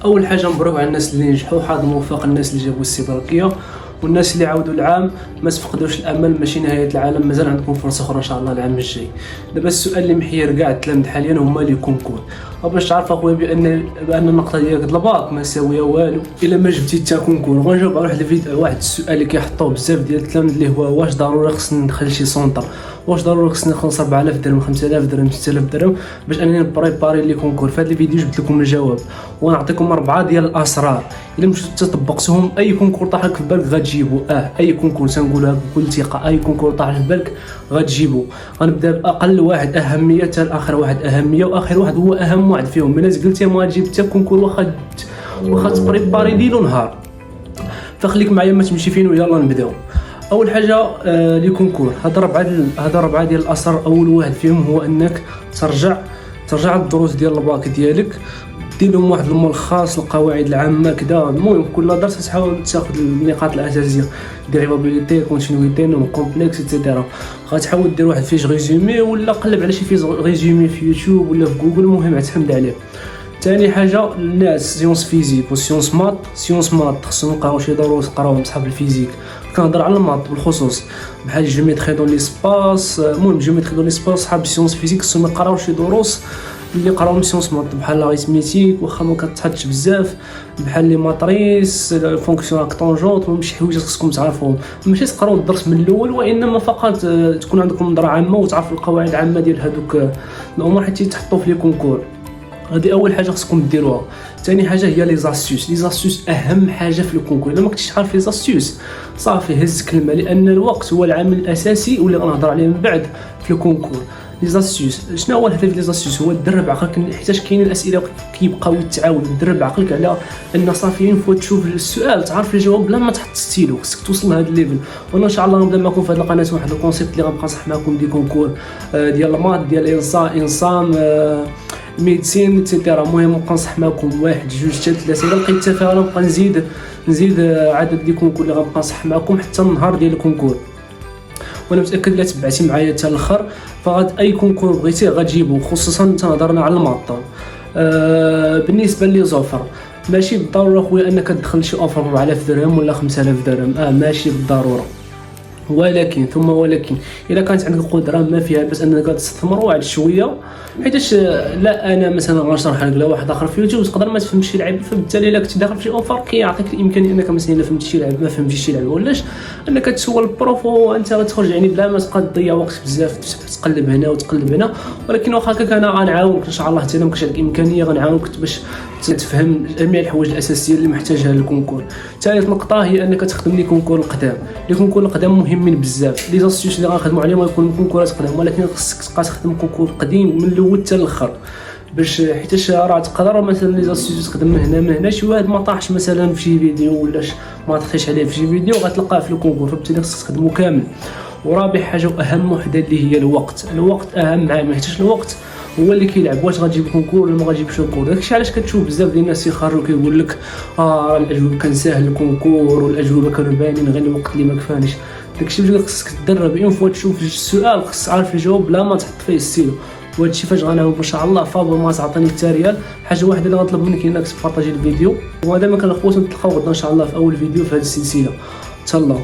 اول حاجه مبروك على الناس اللي نجحوا، حظ موفق الناس اللي جابوا الاستدراكيه، والناس اللي عاودوا العام ما تفقدوش الامل، ماشي نهايه العالم، مازال عندكم فرصه اخرى ان شاء الله العام الجاي. دابا السؤال اللي محير كاع التلاميذ حاليا هما لي كونكور. باش تعرف اخويا بان النقطه ديالك د الباك ما ساويه والو الا ما جبتي حتى كونكور. غنجاوب على واحد السؤال اللي كيحطوه بزاف ديال التلاميذ اللي هو واش ضروري خصني ندخل شي سونطر، واش ضروري خصني نخلص 4000 درهم 5000 درهم 6000 درهم باش انني نبريباري لي كونكور. في هذا الفيديو جبت لكم الجواب ونعطيكم 4 ديال الاسرار الا مشيتو تطبقتهم اي كونكور طاح لك في بالك غتجيبو. اي كونكور تنقولها بكل ثقه، اي كونكور طاح في بالك غتجيبو. غنبدا باقل واحد اهميه حتى الاخر واحد اهميه، واخر واحد هو اهم واحد فيهم. ملي قلتي ما غتجيب حتى كونكور واخا تبريباري ليل ونهار. فخليك معايا ما تمشي فين ويلا نبداو. اول حاجه لي كونكور، هاد 4 ديال الاسرار. اول واحد فيهم هو انك ترجع الدروس ديال الباك ديالك، دير لهم واحد الملخص القواعد العامه كذا. المهم كل درس تحاول تاخذ النقاط الاساسيه، دير ريبابيليتي كونتينيتي نون كومبلكس ايتترا. غتحاول دير واحد فيش ريزومي ولا قلب على شي فيش ريزومي في يوتيوب ولا في جوجل، المهم اعتمد عليه. ثاني حاجه الناس سيونس فيزيك وسيونس مات. سيونس مات خصهم يقراو شي دروس يقراوهم صحاب الفيزيك. كنهضر على المات بالخصوص بحال جيومتري دون ليسباس. المهم جيومتري دون ليسباس صحاب سيونس فيزيك خصهم يقراو شي دروس اللي قراوهم سيونس مات، بحال لاغيتميتيك واخا ما كتحطش بزاف، بحال لي ماتريس فونكسيون راك طونجونط. المهم شي حوايج خصكم تعرفوهم، ماشي تقراو الدرس من الاول، وانما فقط تكون عندكم نظره عامه وتعرفوا القواعد العامه ديال هذوك الامور حتى تحطوا في لي كونكور. هذه اول حاجه خصكم ديروها. ثاني حاجه هي لي زاستيوس. لي زاستيوس اهم حاجه في الكونكور. الا ما كنتيش عارف لي زاستيوس صافي هز كلمه، لان الوقت هو العامل الاساسي واللي غنهضر عليه من بعد في الكونكور. لي زاستيوس شنو هو الهدف؟ لي زاستيوس هو تدرب عقلك، حيت كاينين الاسئله كيبقاو يتعاودوا. تدرب عقلك على ان صافي فوا تشوف السؤال تعرف الجواب بلا ما تحط ستيلو. خصك توصل لهذا الليفل. وانا ان شاء الله نبدا معكم في هذه القناه واحد الكونسيبت اللي غنبقى نصح معكم دي كونكور ديال المات ديال انصام ميديسين ايتترا. المهم نبقى نصح معكم 1 2 3 الا لقيت حتى فيها نبقى نزيد عدد دي كونكور اللي غنبقى نصح معكم حتى النهار ديال الكونكور. وانا متاكد الا تبعتي معايا حتى الاخر فغاد اي كونكور بغيتيه غتجيبو، خصوصا تنهضرنا على الماطا. بالنسبه لي زوفر ماشي بالضروره خويا انك تدخل شي اوفر 4000 درهم ولا 5000 درهم، ماشي بالضروره، ولكن اذا كانت عندك قدره ما فيها بس انك تستثمر واحد شويه. حيتاش لا انا مثلا غنشرح لك لا واحد اخر في يوتيوب تقدر ما تفهمش شي لعبه، فبالتالي الا كنتي داخل في شي اوفر كيعطيك الامكانيه انك مثلا الا فهمتي شي لعبه ما فهمتيش شي لعبه ولاش انك تسول البروف وانت غتخرج يعني بلا ما تبقى تضيع وقت بزاف تقلب هنا وتقلب هنا. ولكن واخا هكاك انا غنعاونك ان شاء الله، حتى انا مكنش عندك امكانيه غنعاونك باش تفهم جميع الحوايج الاساسيه اللي محتاجها للكونكور. ثالث نقطه هي انك تخدم لي كونكور القدام. لي كونكور القدام مهمين بزاف. لي زاستيوس اللي غنخدموا عليهم غيكونوا كونكورات قدام، ولكن خصك تبقى تخدم كونكور قديم من الاول حتى الاخر باش حيتاش راه تقدر مثلا لي زاستيوس تخدم من هنا شي واحد ما طاحش مثلا في شي فيديو ولا ما طيحش عليه في شي فيديو غتلقاه في الكونكور، فبالتالي خصك تخدمو كامل. ورابع حاجه واهم وحده اللي هي الوقت. الوقت اهم عامل، حيتاش الوقت هو اللي كيلعب واش غتجيب كونكور ولا ما غتجيبش كونكور. داكشي علاش كتشوف بزاف ديال الناس يخرجوا كيقول لك الاجوبه كان ساهل الكونكور والاجوبه كانوا باينين غير الوقت اللي ما كفانيش. داكشي باش خصك تدرب اون فوا تشوف السؤال خصك تعرف الجواب بلا ما تحط فيه السيلو. وهادشي فاش غنعاود ان شاء الله. فابور ما تعطيني التاريال حاجه واحده اللي غنطلب منك هي انك تبارطاجي الفيديو. وهذا ما كان اخواتنا نتلاقاو غدا ان شاء الله في اول فيديو في هذه السلسله. تهلاو.